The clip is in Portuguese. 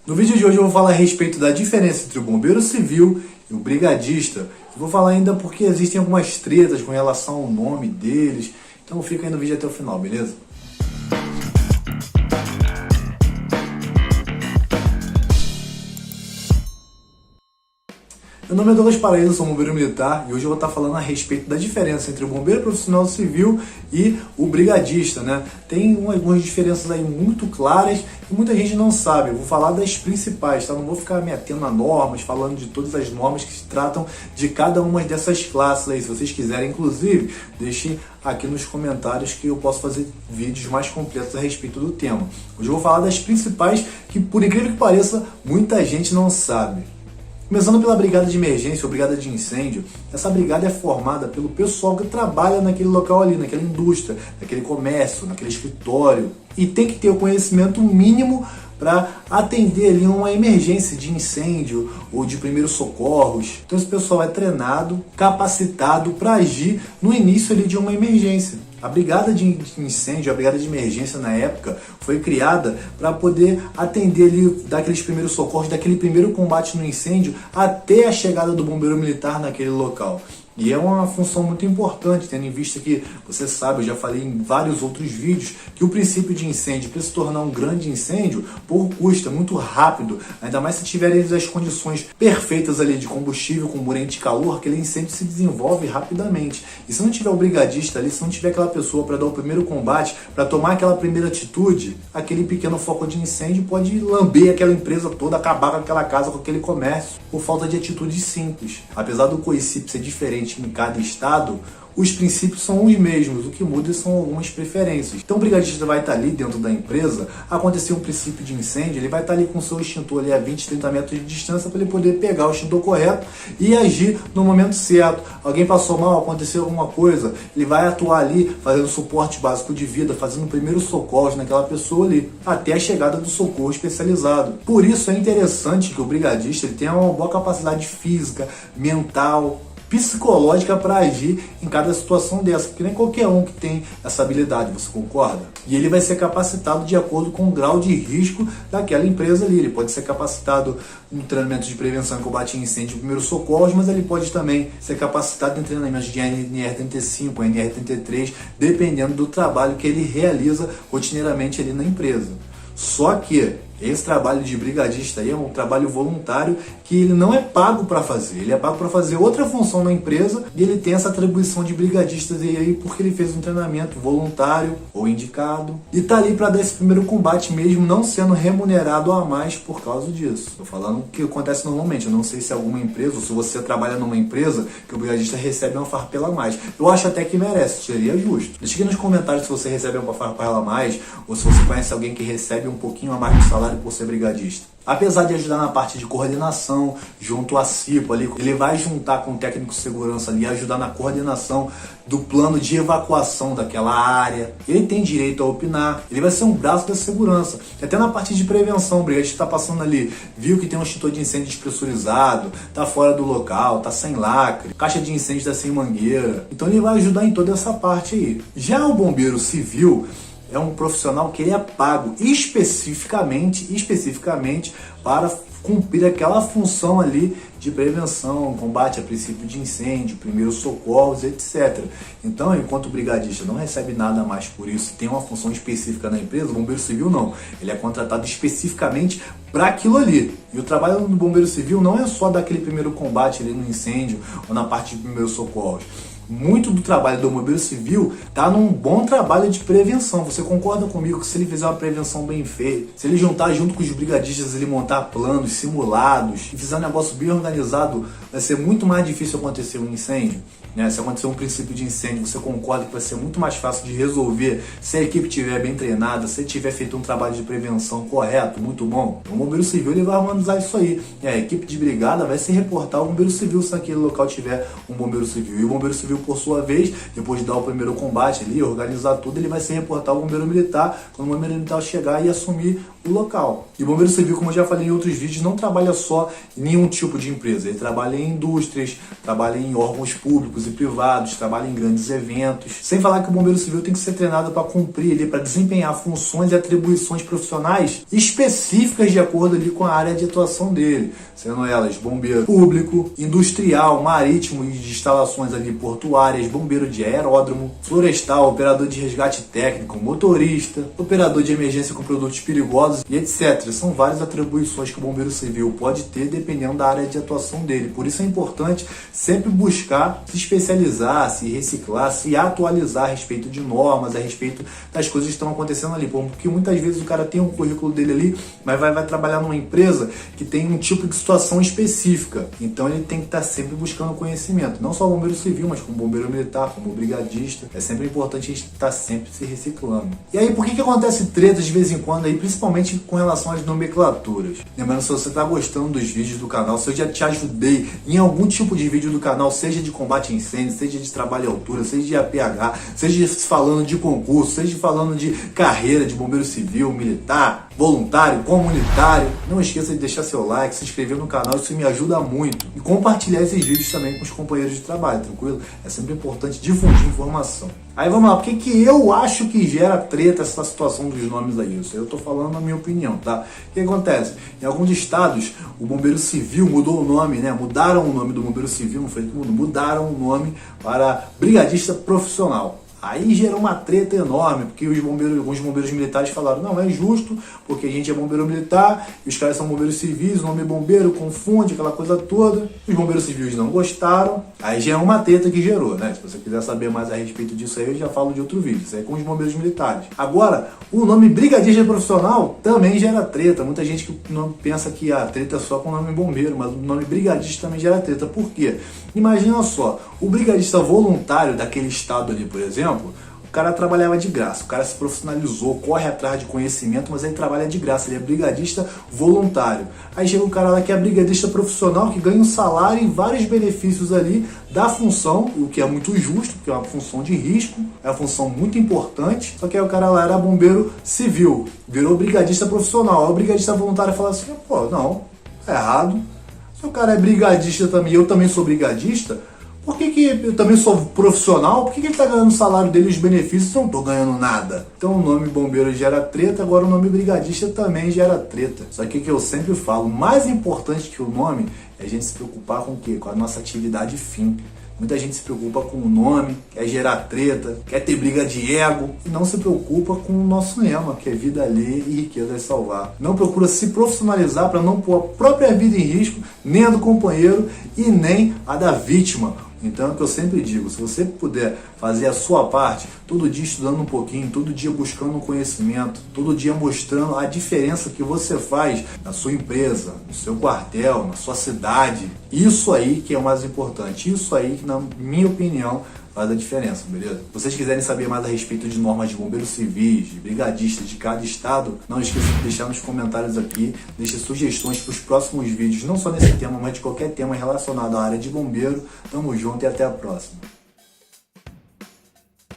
No vídeo de hoje eu vou falar a respeito da diferença entre o bombeiro civil e o brigadista. Eu vou falar ainda porque existem algumas tretas com relação ao nome deles. Então fica aí no vídeo até o final, beleza? Meu nome é Douglas Paraíso, sou bombeiro militar e hoje eu vou estar falando a respeito da diferença entre o bombeiro profissional civil e o brigadista, né? Tem algumas diferenças aí muito claras e muita gente não sabe. Eu vou falar das principais, tá? Não vou ficar me atendo a normas, falando de todas as normas que se tratam de cada uma dessas classes aí. Se vocês quiserem, inclusive, deixem aqui nos comentários que eu posso fazer vídeos mais completos a respeito do tema. Hoje eu vou falar das principais que, por incrível que pareça, muita gente não sabe. Começando pela brigada de emergência ou brigada de incêndio, essa brigada é formada pelo pessoal que trabalha naquele local ali, naquela indústria, naquele comércio, naquele escritório. E tem que ter o conhecimento mínimo para atender ali uma emergência de incêndio ou de primeiros socorros. Então esse pessoal é treinado, capacitado para agir no início ali de uma emergência. A brigada de incêndio, a brigada de emergência na época foi criada para poder atender ali daqueles primeiros socorros, daquele primeiro combate no incêndio até a chegada do bombeiro militar naquele local. E é uma função muito importante, tendo em vista que, você sabe, eu já falei em vários outros vídeos, que o princípio de incêndio, para se tornar um grande incêndio, pouco custa, muito rápido, ainda mais se tiverem as condições perfeitas ali de combustível, comburente de calor, aquele incêndio se desenvolve rapidamente. E se não tiver o brigadista ali, se não tiver aquela pessoa para dar o primeiro combate, para tomar aquela primeira atitude, aquele pequeno foco de incêndio pode lamber aquela empresa toda, acabar com aquela casa, com aquele comércio, por falta de atitude simples. Apesar do COICIP ser diferente em cada estado, os princípios são os mesmos, o que muda são algumas preferências. Então o brigadista vai estar ali dentro da empresa, acontecer um princípio de incêndio, ele vai estar ali com o seu extintor ali a 20, 30 metros de distância para ele poder pegar o extintor correto e agir no momento certo. Alguém passou mal, aconteceu alguma coisa, ele vai atuar ali fazendo suporte básico de vida, fazendo primeiro socorro naquela pessoa ali, até a chegada do socorro especializado. Por isso é interessante que o brigadista ele tenha uma boa capacidade física, mental, psicológica para agir em cada situação dessa, porque nem qualquer um que tem essa habilidade, você concorda? E ele vai ser capacitado de acordo com o grau de risco daquela empresa ali. Ele pode ser capacitado no treinamento de prevenção e combate a incêndio e primeiros socorros, mas ele pode também ser capacitado em treinamentos de NR35, NR33, dependendo do trabalho que ele realiza rotineiramente ali na empresa. Só que esse trabalho de brigadista aí é um trabalho voluntário que ele não é pago para fazer. Ele é pago para fazer outra função na empresa e ele tem essa atribuição de brigadista aí porque ele fez um treinamento voluntário ou indicado e tá ali para dar esse primeiro combate mesmo, não sendo remunerado a mais por causa disso. Tô falando o que acontece normalmente. Eu não sei se é alguma empresa ou se você trabalha numa empresa que o brigadista recebe uma farpela a mais. Eu acho até que merece, seria justo. Deixa aqui nos comentários se você recebe uma farpela a mais ou se você conhece alguém que recebe um pouquinho a mais do salário por ser brigadista. Apesar de ajudar na parte de coordenação, junto à CIPO ali, ele vai juntar com o técnico de segurança ali, ajudar na coordenação do plano de evacuação daquela área. Ele tem direito a opinar, ele vai ser um braço da segurança. Até na parte de prevenção, o brigadista está passando ali, viu que tem um extintor de incêndio despressurizado, está fora do local, está sem lacre, caixa de incêndio está sem mangueira. Então ele vai ajudar em toda essa parte aí. Já o bombeiro civil é um profissional que ele é pago especificamente para cumprir aquela função ali de prevenção, combate a princípio de incêndio, primeiros socorros, etc. Então, enquanto o brigadista não recebe nada mais por isso, tem uma função específica na empresa, o bombeiro civil não. Ele é contratado especificamente para aquilo ali. E o trabalho do bombeiro civil não é só daquele primeiro combate ali no incêndio ou na parte de primeiros socorros. Muito do trabalho do bombeiro civil está num bom trabalho de prevenção. Você concorda comigo que se ele fizer uma prevenção bem feita, se ele juntar junto com os brigadistas, ele montar planos simulados e fizer um negócio bem organizado, vai ser muito mais difícil acontecer um incêndio, né? Se acontecer um princípio de incêndio, você concorda que vai ser muito mais fácil de resolver se a equipe estiver bem treinada, se tiver feito um trabalho de prevenção correto, muito bom. O bombeiro civil ele vai harmonizar isso aí. E a equipe de brigada vai se reportar ao bombeiro civil se naquele local tiver um bombeiro civil. E o bombeiro civil, por sua vez, depois de dar o primeiro combate ali, organizar tudo, ele vai se reportar ao bombeiro militar quando o bombeiro militar chegar e assumir o local. E o bombeiro civil, como eu já falei em outros vídeos, não trabalha só em nenhum tipo de empresa. Ele trabalha em indústrias, trabalha em órgãos públicos e privados, trabalha em grandes eventos. Sem falar que o bombeiro civil tem que ser treinado para cumprir, para desempenhar funções e atribuições profissionais específicas de acordo ali com a área de atuação dele, sendo elas bombeiro público, industrial, marítimo e de instalações ali portuárias, bombeiro de aeródromo, florestal, operador de resgate técnico, motorista, operador de emergência com produtos perigosos e etc. São várias atribuições que o bombeiro civil pode ter dependendo da área de atuação dele. Por isso é importante sempre buscar se especializar, se reciclar, se atualizar a respeito de normas, a respeito das coisas que estão acontecendo ali. Porque muitas vezes o cara tem um currículo dele ali, mas vai trabalhar numa empresa que tem um tipo de situação específica. Então ele tem que estar sempre buscando conhecimento. Não só o bombeiro civil, mas como bombeiro militar, como brigadista. É sempre importante a gente estar sempre se reciclando. E aí, por que acontece treta de vez em quando aí, principalmente com relação às nomenclaturas? Lembrando, se você está gostando dos vídeos do canal, se eu já te ajudei em algum tipo de vídeo do canal, seja de combate a incêndio, seja de trabalho à altura, seja de APH, seja falando de concurso, seja falando de carreira de bombeiro civil, militar, voluntário, comunitário, não esqueça de deixar seu like, se inscrever no canal, isso me ajuda muito. E compartilhar esses vídeos também com os companheiros de trabalho, tranquilo? É sempre importante difundir informação. Aí vamos lá, por que eu acho que gera treta essa situação dos nomes aí? Isso aí eu tô falando na minha opinião, tá? O que acontece? Em alguns estados, o bombeiro civil mudou o nome, né? Mudaram o nome do bombeiro civil, não foi todo mundo, mudaram o nome para brigadista profissional. Aí gerou uma treta enorme, porque alguns bombeiros militares falaram, não, é justo, porque a gente é bombeiro militar, e os caras são bombeiros civis, o nome é bombeiro, confunde, aquela coisa toda. Os bombeiros civis não gostaram, aí já é uma treta que gerou, né? Se você quiser saber mais a respeito disso aí, eu já falo de outro vídeo, isso aí é com os bombeiros militares. Agora, o nome brigadista profissional também gera treta. Muita gente que não pensa que a treta é só com o nome bombeiro, mas o nome brigadista também gera treta. Por quê? Imagina só, o brigadista voluntário daquele estado ali, por exemplo, o cara trabalhava de graça, o cara se profissionalizou, corre atrás de conhecimento, mas ele trabalha de graça, ele é brigadista voluntário. Aí chega o cara lá que é brigadista profissional, que ganha um salário e vários benefícios ali da função, o que é muito justo, porque é uma função de risco, é uma função muito importante, só que aí o cara lá era bombeiro civil, virou brigadista profissional. Aí o brigadista voluntário fala assim, pô, não, é errado. Se o cara é brigadista também, eu também sou brigadista, por que eu também sou profissional? Por que ele está ganhando o salário dele e os benefícios e eu não estou ganhando nada? Então o nome bombeiro gera treta, agora o nome brigadista também gera treta. Só que eu sempre falo, mais importante que o nome é a gente se preocupar com o quê? Com a nossa atividade fim. Muita gente se preocupa com o nome, quer gerar treta, quer ter briga de ego e não se preocupa com o nosso lema, que é vida alheia e riqueza é salvar. Não procura se profissionalizar para não pôr a própria vida em risco, nem a do companheiro e nem a da vítima. Então é o que eu sempre digo, se você puder fazer a sua parte, todo dia estudando um pouquinho, todo dia buscando um conhecimento, todo dia mostrando a diferença que você faz na sua empresa, no seu quartel, na sua cidade, isso aí que é o mais importante, isso aí que na minha opinião faz a diferença, beleza? Se vocês quiserem saber mais a respeito de normas de bombeiros civis, de brigadistas de cada estado, não esqueça de deixar nos comentários aqui, deixe sugestões para os próximos vídeos, não só nesse tema, mas de qualquer tema relacionado à área de bombeiro. Tamo junto e até a próxima.